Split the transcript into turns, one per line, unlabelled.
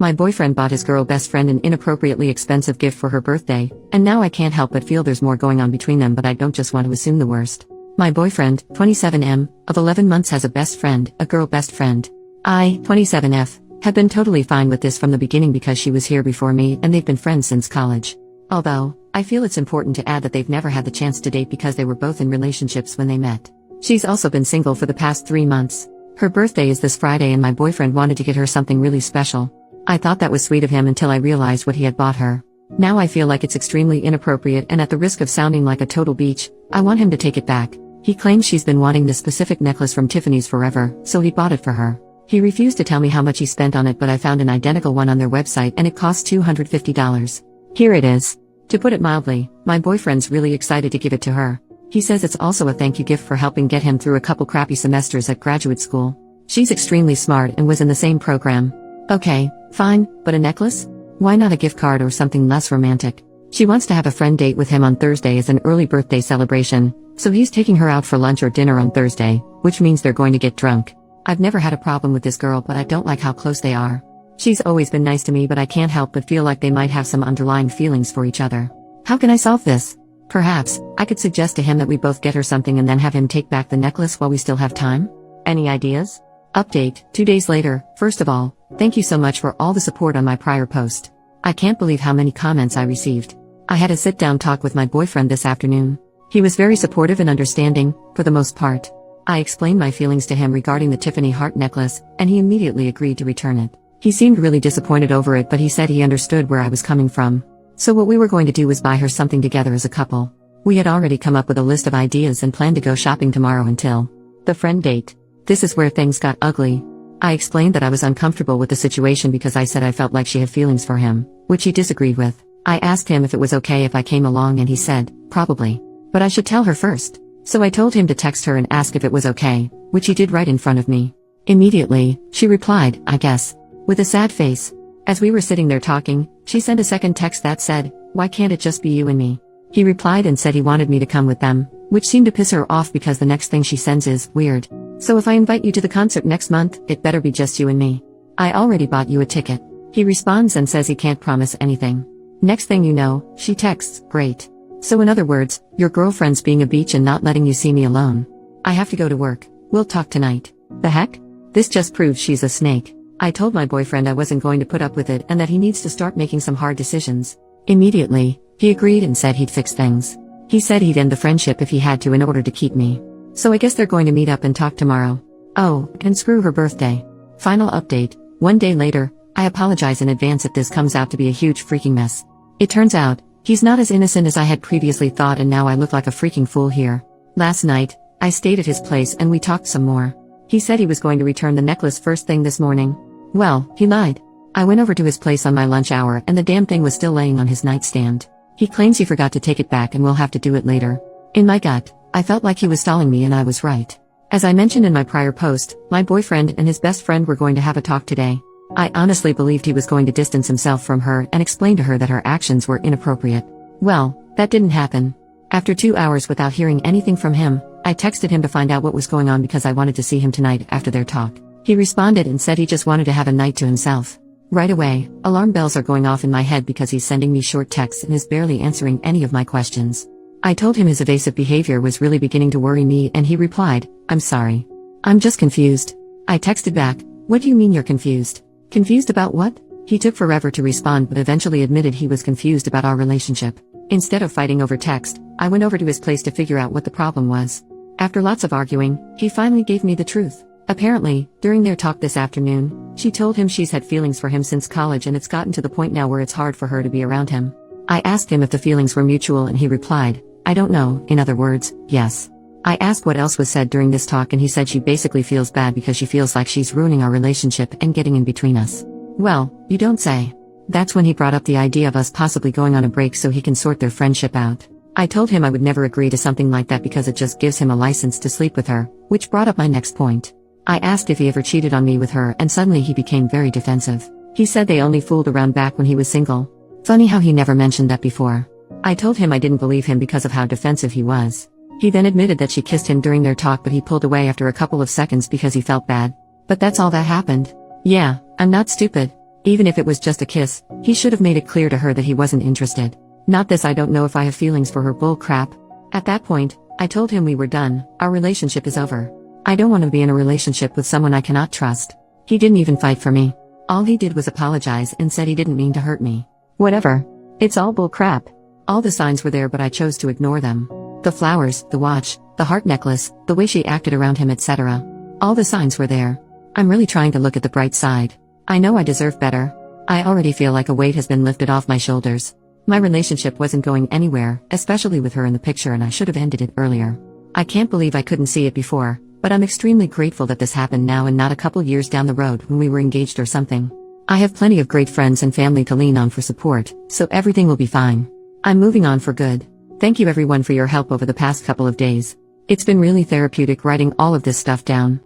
My boyfriend bought his girl best friend an inappropriately expensive gift for her birthday, and now I can't help but feel there's more going on between them, but I don't just want to assume the worst. My boyfriend, 27M, of 11 months has a best friend, a girl best friend. I, 27F, have been totally fine with this from the beginning because she was here before me and they've been friends since college. Although, I feel it's important to add that they've never had the chance to date because they were both in relationships when they met. She's also been single for the past 3 months. Her birthday is this Friday and my boyfriend wanted to get her something really special. I thought that was sweet of him until I realized what he had bought her. Now I feel like it's extremely inappropriate, and at the risk of sounding like a total beach, I want him to take it back. He claims she's been wanting this specific necklace from Tiffany's forever, so he bought it for her. He refused to tell me how much he spent on it, but I found an identical one on their website and it cost $250. Here it is. To put it mildly, my boyfriend's really excited to give it to her. He says it's also a thank you gift for helping get him through a couple crappy semesters at graduate school. She's extremely smart and was in the same program. Okay, fine, but a necklace? Why not a gift card or something less romantic? She wants to have a friend date with him on Thursday as an early birthday celebration, so he's taking her out for lunch or dinner on Thursday, which means they're going to get drunk. I've never had a problem with this girl, but I don't like how close they are. She's always been nice to me, but I can't help but feel like they might have some underlying feelings for each other. How can I solve this? Perhaps, I could suggest to him that we both get her something and then have him take back the necklace while we still have time? Any ideas? Update, 2 days later. First of all, thank you so much for all the support on my prior post. I can't believe how many comments I received. I had a sit-down talk with my boyfriend this afternoon. He was very supportive and understanding, for the most part. I explained my feelings to him regarding the Tiffany heart necklace, and he immediately agreed to return it. He seemed really disappointed over it, but he said he understood where I was coming from. So what we were going to do was buy her something together as a couple. We had already come up with a list of ideas and planned to go shopping tomorrow until the friend date. This is where things got ugly. I explained that I was uncomfortable with the situation because I said I felt like she had feelings for him, which he disagreed with. I asked him if it was okay if I came along and he said, probably. But I should tell her first. So I told him to text her and ask if it was okay, which he did right in front of me. Immediately, she replied, I guess, with a sad face. As we were sitting there talking, she sent a second text that said, why can't it just be you and me? He replied and said he wanted me to come with them, which seemed to piss her off because the next thing she sends is, weird. So if I invite you to the concert next month, it better be just you and me. I already bought you a ticket. He responds and says he can't promise anything. Next thing you know, she texts, great. So in other words, your girlfriend's being a beach and not letting you see me alone. I have to go to work. We'll talk tonight. The heck? This just proves she's a snake. I told my boyfriend I wasn't going to put up with it and that he needs to start making some hard decisions. Immediately, he agreed and said he'd fix things. He said he'd end the friendship if he had to in order to keep me. So I guess they're going to meet up and talk tomorrow. Oh, and screw her birthday. Final update, 1 day later. I apologize in advance if this comes out to be a huge freaking mess. It turns out, he's not as innocent as I had previously thought, and now I look like a freaking fool here. Last night, I stayed at his place and we talked some more. He said he was going to return the necklace first thing this morning. Well, he lied. I went over to his place on my lunch hour and the damn thing was still laying on his nightstand. He claims he forgot to take it back and will have to do it later. In my gut, I felt like he was stalling me, and I was right. As I mentioned in my prior post, my boyfriend and his best friend were going to have a talk today. I honestly believed he was going to distance himself from her and explain to her that her actions were inappropriate. Well, that didn't happen. After 2 hours without hearing anything from him, I texted him to find out what was going on because I wanted to see him tonight after their talk. He responded and said he just wanted to have a night to himself. Right away, alarm bells are going off in my head because he's sending me short texts and is barely answering any of my questions. I told him his evasive behavior was really beginning to worry me, and he replied, I'm sorry. I'm just confused. I texted back, what do you mean you're confused? Confused about what? He took forever to respond but eventually admitted he was confused about our relationship. Instead of fighting over text, I went over to his place to figure out what the problem was. After lots of arguing, he finally gave me the truth. Apparently, during their talk this afternoon, she told him she's had feelings for him since college and it's gotten to the point now where it's hard for her to be around him. I asked him if the feelings were mutual and he replied, I don't know, in other words, yes. I asked what else was said during this talk and he said she basically feels bad because she feels like she's ruining our relationship and getting in between us. Well, you don't say. That's when he brought up the idea of us possibly going on a break so he can sort their friendship out. I told him I would never agree to something like that because it just gives him a license to sleep with her, which brought up my next point. I asked if he ever cheated on me with her and suddenly he became very defensive. He said they only fooled around back when he was single. Funny how he never mentioned that before. I told him I didn't believe him because of how defensive he was. He then admitted that she kissed him during their talk but he pulled away after a couple of seconds because he felt bad. But that's all that happened. Yeah, I'm not stupid. Even if it was just a kiss, he should have made it clear to her that he wasn't interested. Not this I don't know if I have feelings for her bull crap. At that point, I told him we were done, our relationship is over. I don't want to be in a relationship with someone I cannot trust. He didn't even fight for me. All he did was apologize and said he didn't mean to hurt me. Whatever. It's all bull crap. All the signs were there but I chose to ignore them. The flowers, the watch, the heart necklace, the way she acted around him, etc. All the signs were there. I'm really trying to look at the bright side. I know I deserve better. I already feel like a weight has been lifted off my shoulders. My relationship wasn't going anywhere, especially with her in the picture, and I should have ended it earlier. I can't believe I couldn't see it before, but I'm extremely grateful that this happened now and not a couple years down the road when we were engaged or something. I have plenty of great friends and family to lean on for support, so everything will be fine. I'm moving on for good. Thank you everyone for your help over the past couple of days. It's been really therapeutic writing all of this stuff down.